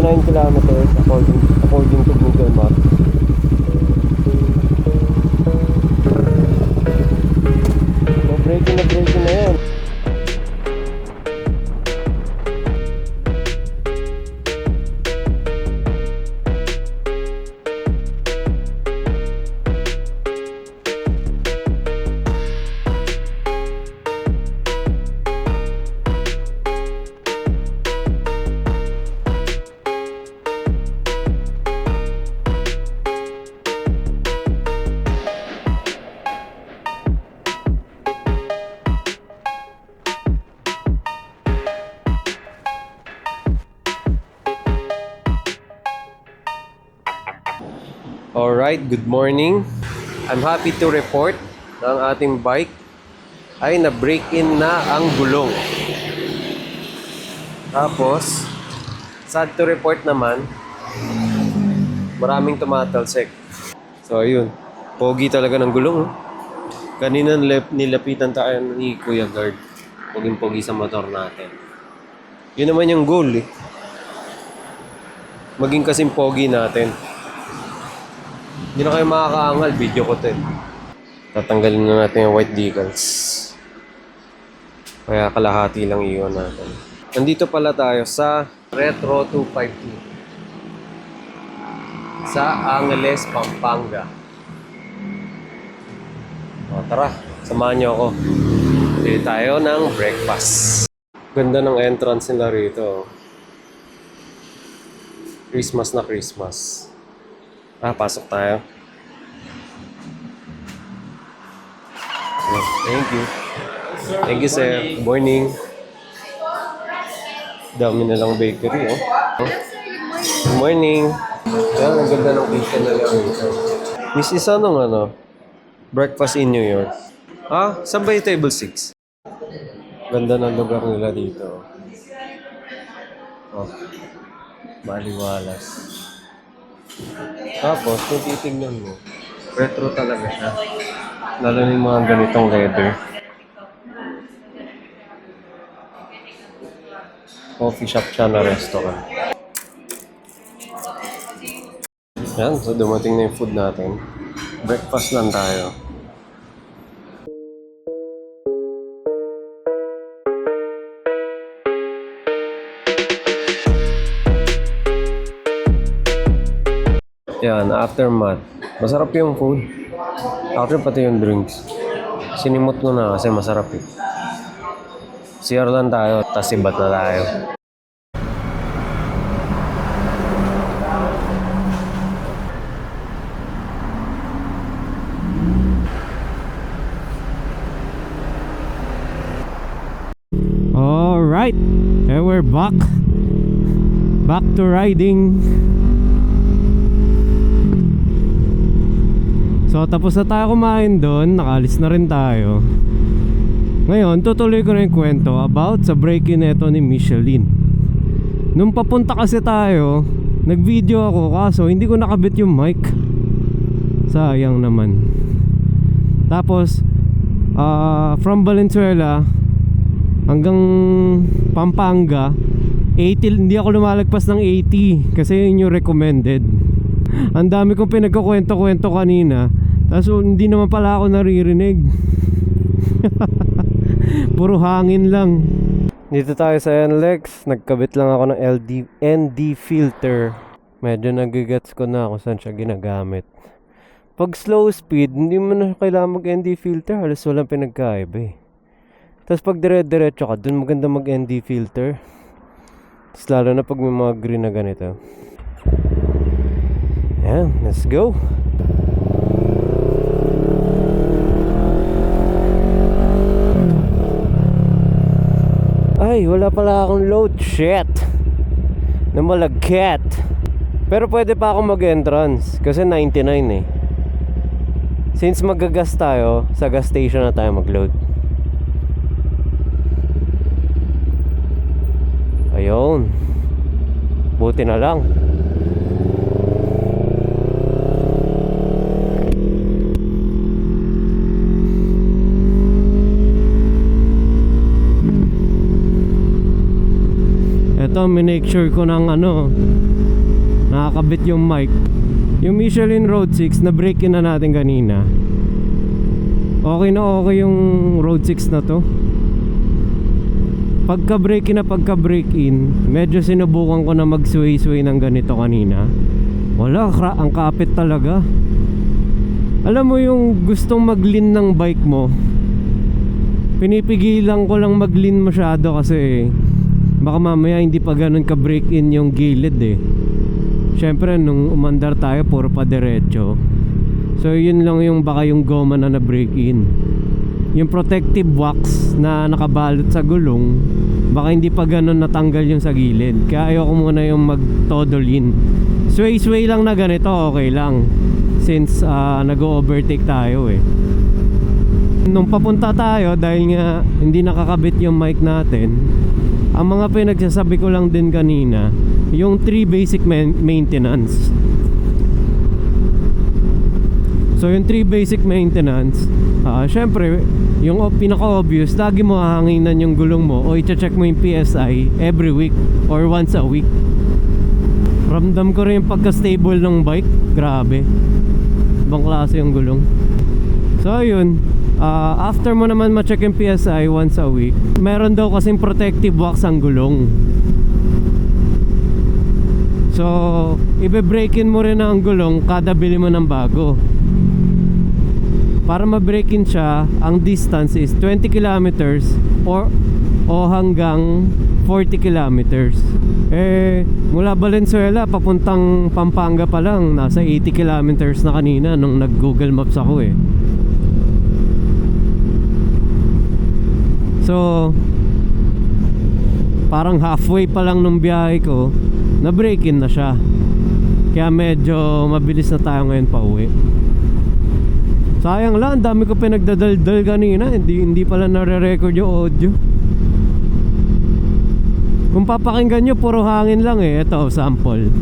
9 kilometers according to Google Maps. So breaking na yan. Alright, good morning. I'm happy to report na ang ating bike ay na-break-in na ang gulong. Tapos, sad to report naman, maraming tumatalsik. So, ayun. Pogi talaga ng gulong. Kanina nilapitan tayo ni Kuya Guard. Poging-pogi sa motor natin. Yun naman yung goal eh. Maging kasing pogi natin. Hindi na kayo makakaangal, video ko to eh. Tatanggalin na natin yung white decals. Kaya kalahati lang iwan natin. Nandito pala tayo sa Retro 252 sa Angeles, Pampanga. O, tara, samahan niyo ako. Bili tayo ng breakfast. Ganda ng entrance nila rito. Christmas na Christmas. Pasok tayo. Thank you. Thank you, sir. Good morning. Dami na lang bakery, oh. Good morning. Yan, ang ganda ng kitchen na lang dito. Miss, isa nung breakfast in New York. Saan ba yung table 6? Ganda ng lugar nila dito. Oh, maliwalas. Tapos, kung titignan mo, retro talaga siya. Lalo na yung mga ganitong leather. Coffee shop siya na restaurant. Yan, so dumating na yung food natin. Breakfast lang tayo. Yan, aftermath. Masarap yung food. After pati yung drinks. Sinimot ko na kasi masarap eh. CR lang tayo, tas ibat na tayo. Alright, and we're back to riding. So tapos na tayo kumain doon, nakaalis na rin tayo. Ngayon, tutuloy ko na yung kwento about sa break-in neto ni Michelin. Nung papunta kasi tayo, nag-video ako kaso hindi ko nakabit yung mic. Sayang naman. Tapos, from Valenzuela hanggang Pampanga, 80, hindi ako lumalagpas ng 80 kasi yun yung recommended. Ang dami kong pinagkukwento-kwento kanina, tapos hindi naman pala ako naririnig. Puro hangin lang. Dito tayo sa NLEX. Nagkabit lang ako ng ND filter. Medyo nagigets ko na kung saan siya ginagamit. Pag slow speed, hindi mo na kailangan mag-ND filter. Halos walang pinagkaiba eh. Tapos pag dire-diretso ka, dun maganda mag-ND filter. Tapos lalo na pag may mga green na ganito. Ayan, let's go. Ay, wala pala akong load. Shit. Namalagkat. Pero pwede pa akong mag-entrance kasi 99 eh. Since magagas tayo, sa gas station na tayo mag-load. Ayun. Buti na lang. Ito, minake sure ko ng nakakabit yung mic. Yung Michelin Road 6 na break in na natin kanina. Okay na okay yung Road 6 na to. Pagka break in, medyo sinubukan ko na mag-sway ng ganito kanina. Wala, ang kapit talaga. Alam mo yung gustong mag-lean ng bike mo, pinipigilan ko lang mag-lean masyado kasi baka mamaya hindi pa ganun ka-break in yung gilid eh. Syempre nung umandar tayo puro pa diretso. So yun lang yung baka yung goma na na-break in. Yung protective wax na nakabalot sa gulong, baka hindi pa ganun natanggal yung sa gilid. Kaya ayoko muna yung mag-todo lean. Sway lang na ganito, okay lang. Since nag-overtake tayo eh. Nung papunta tayo, dahil nga hindi nakakabit yung mic natin, ang mga pinagsasabi ko lang din kanina, yung 3 basic maintenance. So yung 3 basic maintenance, syempre yung pinaka-obvious, lagi mo hahanginan yung gulong mo o i-check mo yung PSI every week or once a week. Ramdam ko rin yung pagka-stable ng bike. Grabe, ibang klase yung gulong. So yun, after mo naman ma-check yung PSI once a week, meron daw kasing protective wax ang gulong. So ibe-break in mo rin ang gulong kada bili mo ng bago. Para ma-break in siya, ang distance is 20 kilometers o hanggang 40 kilometers. Mula Valenzuela papuntang Pampanga pa lang, nasa 80 kilometers na kanina nung nag-Google Maps ako eh. So parang halfway pa lang nung biyahe ko, na-break in na siya. Kaya medyo mabilis na tayo ngayon pa uwi. Sayang lang, dami ko pinagdadaldal kanina. Hindi pala nare-record yung audio. Kung papakinggan nyo, puro hangin lang eh. Ito, sample.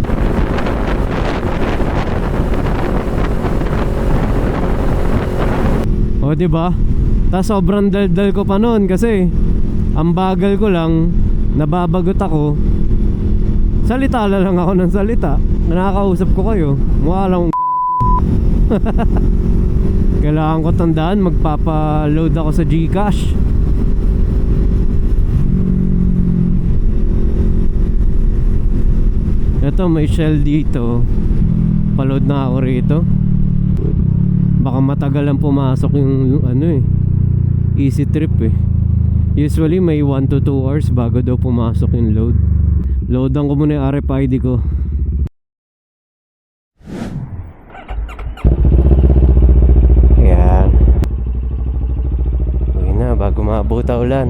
O diba? Tas sobrang daldal ko pa nun kasi ang bagal ko lang, nababagot ako. Salita lang ako ng salita. Nakakausap ko kayo. Mukha lang gago. Kailangan ko tandaan, magpapa-load ako sa GCash. Ito, may Shell dito. Pa-load na ako rito. Baka matagal lang pumasok yung easy trip eh. Usually may 1 to 2 hours bago daw pumasok yung load. Loadan ko muna yung RFID ko. Ayan. Uwi na bago maabot ang ulan.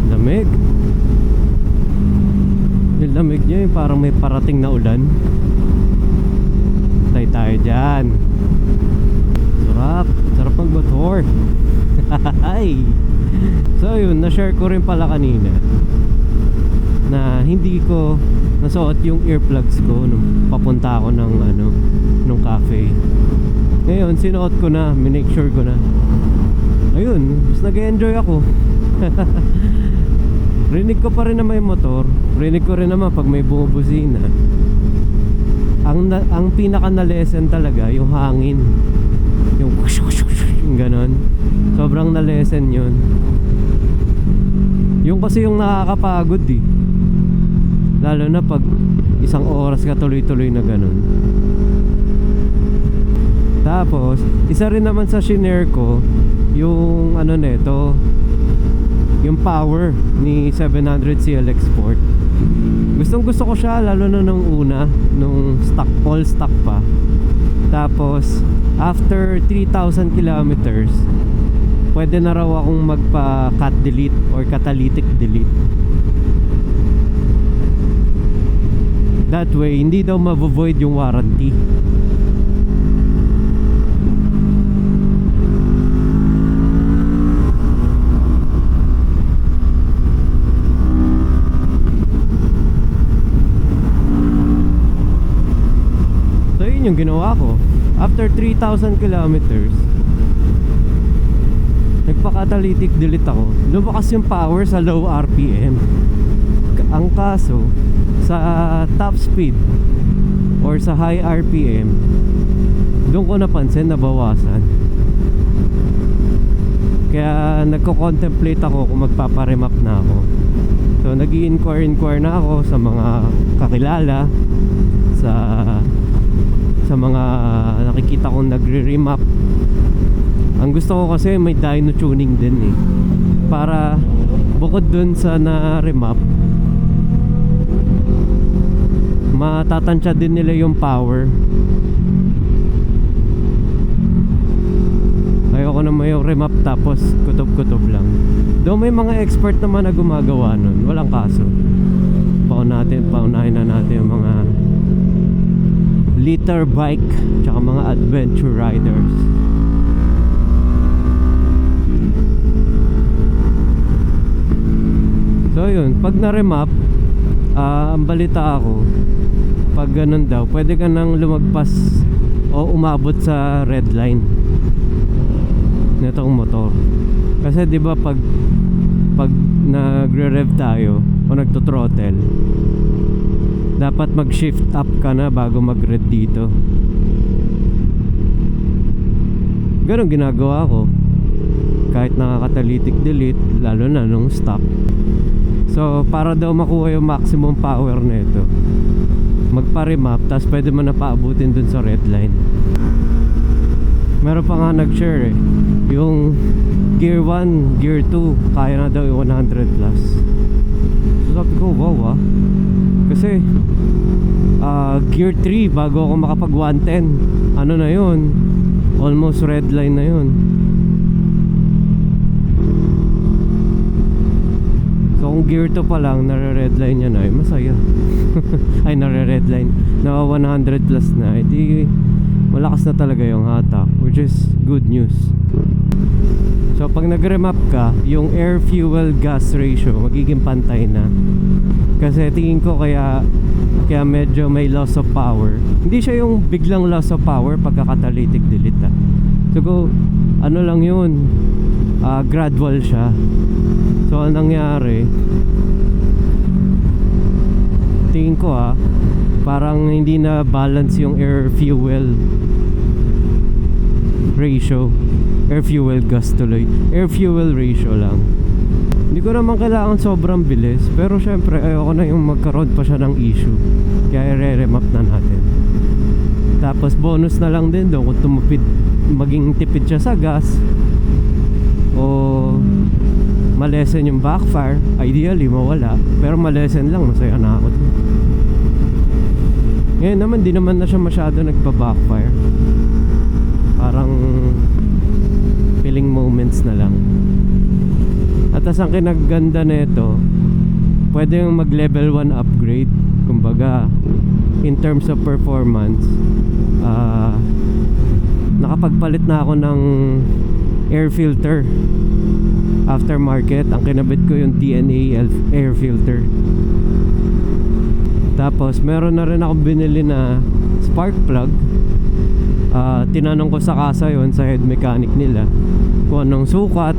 Lamig. Yung lamig niya yung parang may parating na ulan. Tay tayo dyan. Sarap magmotor. So yun, na-share ko rin pala kanina na hindi ko nasuot yung earplugs ko nung papunta ako nung cafe. Ngayon, sinuot ko na, minake sure ko na. Ayun, mas nag-enjoy ako. Rinig ko pa rin naman yung motor. Rinig ko rin naman pag may bumubusina. Ang pinaka na-lesson talaga yung hangin. Yung ganon. Sobrang na-lesson yun. Yung kasi yung nakakapagod eh. Lalo na pag isang oras ka tuloy-tuloy na ganon. Tapos isa rin naman sa shinare ko yung neto, yung power ni 700 CLX Sport. Gustong gusto ko siya, lalo na nung una, nung all stock pa. Tapos after 3,000 kilometers, pwede na raw akong magpa-cat delete or catalytic delete. That way, hindi daw ma-void yung warranty. So yun yung ginawa ko. after 3,000 kilometers, nagpa-catalytic delete ako. Lumakas yung power sa low RPM. Ang kaso, sa top speed or sa high RPM, doon ko napansin na bawasan. Kaya nagko-contemplate ako kung magpaparemap na ako. So nag-i-inquire na ako sa mga kakilala, sa mga nakikita kong nagre-remap. Ang gusto ko kasi may dyno tuning din eh. Para bukod dun sa na-remap, matatansya din nila yung power. Ayoko na may remap tapos kutob-kutob lang. Though may mga expert naman na gumagawa nun, walang kaso. Paunahin na natin yung mga liter bike tsaka mga adventure riders. So yun, pag na-remap, ang balita ako, pag ganun daw, pwede ka nang lumagpas o umabot sa red line nitong motor. Kasi 'di ba pag nagre-rev tayo o nagto-throttle, dapat mag-shift up ka na bago mag-red dito. Ganun ginagawa ko kahit nakaka-catalytic delete, lalo na nung stop. So para daw makuha yung maximum power nito, magpa-remap, tapos pwede mo na paabutin dun sa red line. Meron pa nga nag-share eh, yung gear 1, gear 2 kaya na daw yung 100 plus. So sabi ko, wow kasi gear 3 bago ako makapag 110, ano na yun, almost red line na yun. So kung gear 2 pa lang nare-red line yan ay masaya. Ay nare-red line na 100 plus na, edi malakas na talaga yung hatak, which is good news. So pag nag-remap ka, yung air fuel gas ratio magiging pantay na. Kasi tingin ko kaya medyo may loss of power. Hindi siya yung biglang loss of power pagka-catalytic delete ah. So ano lang yun, gradual siya. So anong nangyari, tingin ko parang hindi na balance yung air fuel ratio. Air fuel gas tuloy, air fuel ratio lang. Hindi ko naman kailangan sobrang bilis, pero syempre ayoko na yung magkaroon pa siya ng issue, kaya i-remap na natin. Tapos bonus na lang din doon kung tumupid, maging tipid siya sa gas o malesen yung backfire. Ideally mawala, pero malesen lang, masaya na ako dun. Ngayon naman di naman na siya masyado nagpa-backfire, parang feeling moments na lang. At as ang kinaganda nito, pwede yung mag level 1 upgrade. Kumbaga in terms of performance, nakapagpalit na ako ng air filter aftermarket. Ang kinabit ko yung TNA air filter. Tapos meron na rin ako binili na spark plug. Tinanong ko sa kasa yon, sa head mechanic nila, kung anong sukat,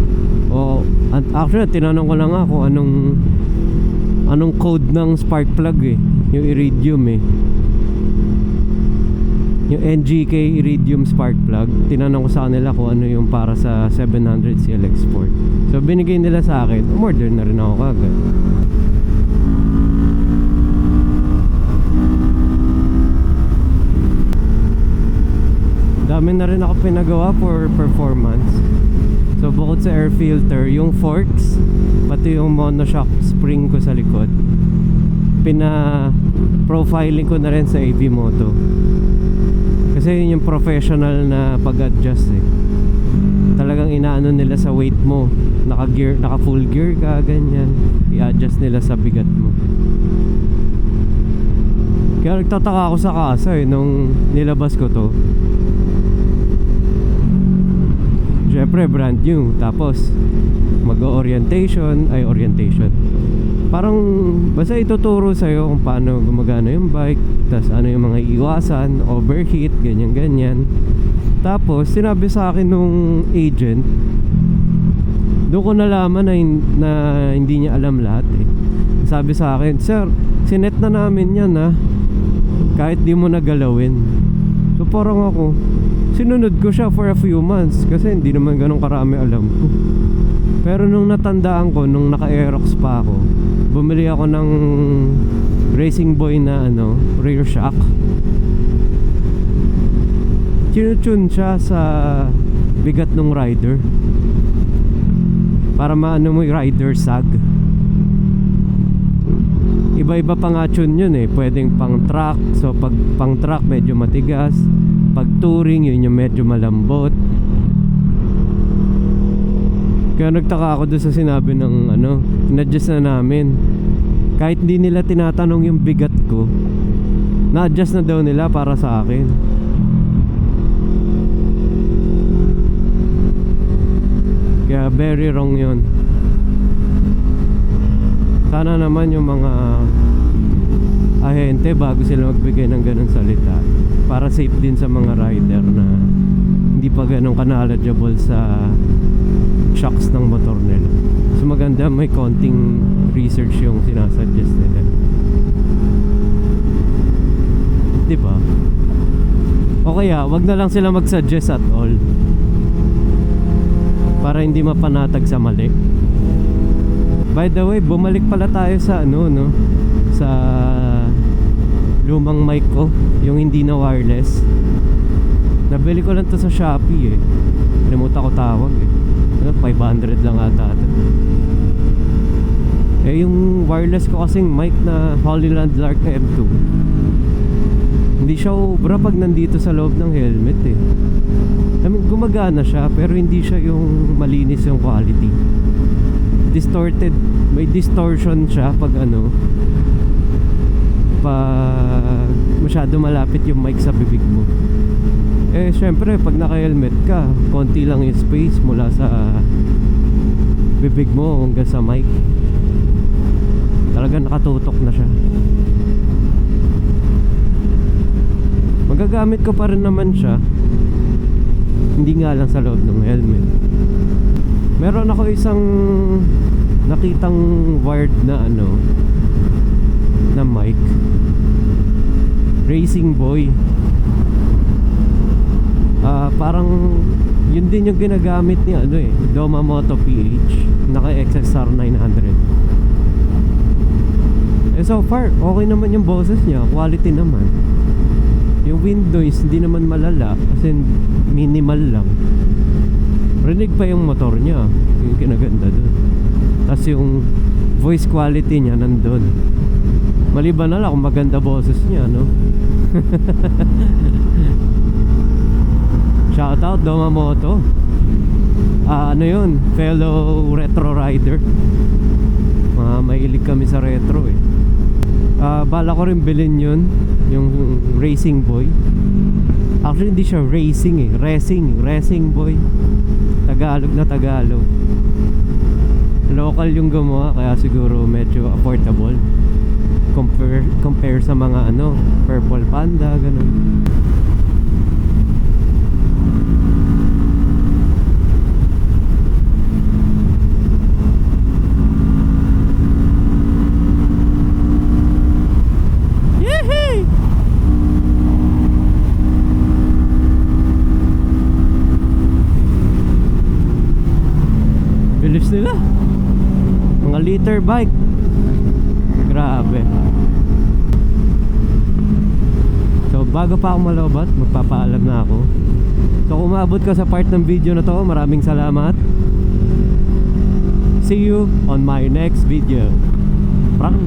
o actually tinanong ko lang ako anong code ng spark plug eh, yung iridium eh, yung NGK iridium spark plug. Tinanong ko sa kanila kung ano yung para sa 700 CLX Sport. So binigay nila sa akin, umorder na rin ako kagad. Dami na rin ako pinagawa for performance. So bukod sa air filter, yung forks, pati yung monoshock spring ko sa likod, pina-profiling ko na rin sa AV Moto. Kasi yun yung professional na pag-adjust eh. Talagang inaano nila sa weight mo, naka full gear ka, ganyan, i-adjust nila sa bigat mo. Kaya nagtataka ako sa kasa eh, nung nilabas ko to. Syempre brand new, tapos orientation Parang basta ituturo sa'yo kung paano gumagana yung bike, tas ano yung mga iwasan, overheat, ganyan-ganyan. Tapos sinabi sa akin nung agent, doon ko nalaman na hindi niya alam lahat eh. Sabi sa akin, "Sir, sinet na namin yan ha, kahit di mo nagalawin." So parang ako, sinunod ko siya for a few months kasi hindi naman ganun karami alam ko. Pero nung natandaan ko, nung naka-Aerox pa ako, bumili ako ng Racing Boy na rear shock. Tinutune siya sa bigat ng rider para maano mo yung rider sag. Iba-iba pa nga tune yun eh. Pwedeng pang track. So pag pang track medyo matigas, pag touring yun yung medyo malambot. Kaya nagtaka ako doon sa sinabi ng in-adjust na namin. Kahit hindi nila tinatanong yung bigat ko, na-adjust na daw nila para sa akin. Kaya very wrong yun. Sana naman yung mga ahente bago sila magbigay ng ganung salita, para safe din sa mga rider na hindi pa ganun ka-knowledgeable sa shocks ng motor nila. So maganda may konting research yung sinasuggest nila, diba? O kaya wag na lang sila mag-suggest at all, para hindi mapanatag sa mali. By the way, bumalik pala tayo sa sa lumang mic ko, yung hindi na wireless. Nabili ko lang to sa Shopee eh. Limutan ko tawag eh. 500 lang ata ito. Eh yung wireless ko kasing mic na Hollyland Lark M2, hindi siya ubra pag nandito sa loob ng helmet eh. I mean, gumagana siya pero hindi siya yung malinis yung quality. Distorted, may distortion siya pag pag masyado malapit yung mic sa bibig mo. Eh syempre pag naka-helmet ka, konti lang yung space mula sa bibig mo hanggang sa mic. Talaga nakatutok na siya. Magagamit ko pa rin naman siya, hindi nga lang sa loob ng helmet. Meron ako isang nakitang wired na na mic, Racing Boy. Parang yun din yung ginagamit ni Domamoto PH, naka XSR 900. Eh so far okay naman yung boses niya, quality naman. Yung wind noise hindi naman malala kasi minimal lang. Rinig pa yung motor niya, yung kinaganda dun. Tapos yung voice quality niya nandun. Maliban na lang kung maganda boses niya, Shoutout Domamoto. Yun, fellow retro rider. Mahilig kami sa retro eh. Bala ko rin bilhin yun, yung Racing Boy. Actually hindi siya racing eh, Racing Boy. Tagalog na Tagalog. Local yung gumawa kaya siguro medyo affordable compare sa mga Purple Panda ganun. Bilis nila. Mga liter bike. Grabe. So bago pa ako malobat, magpapaalam na ako. So kung umabot ka sa part ng video na to, maraming salamat. See you on my next video. Prang.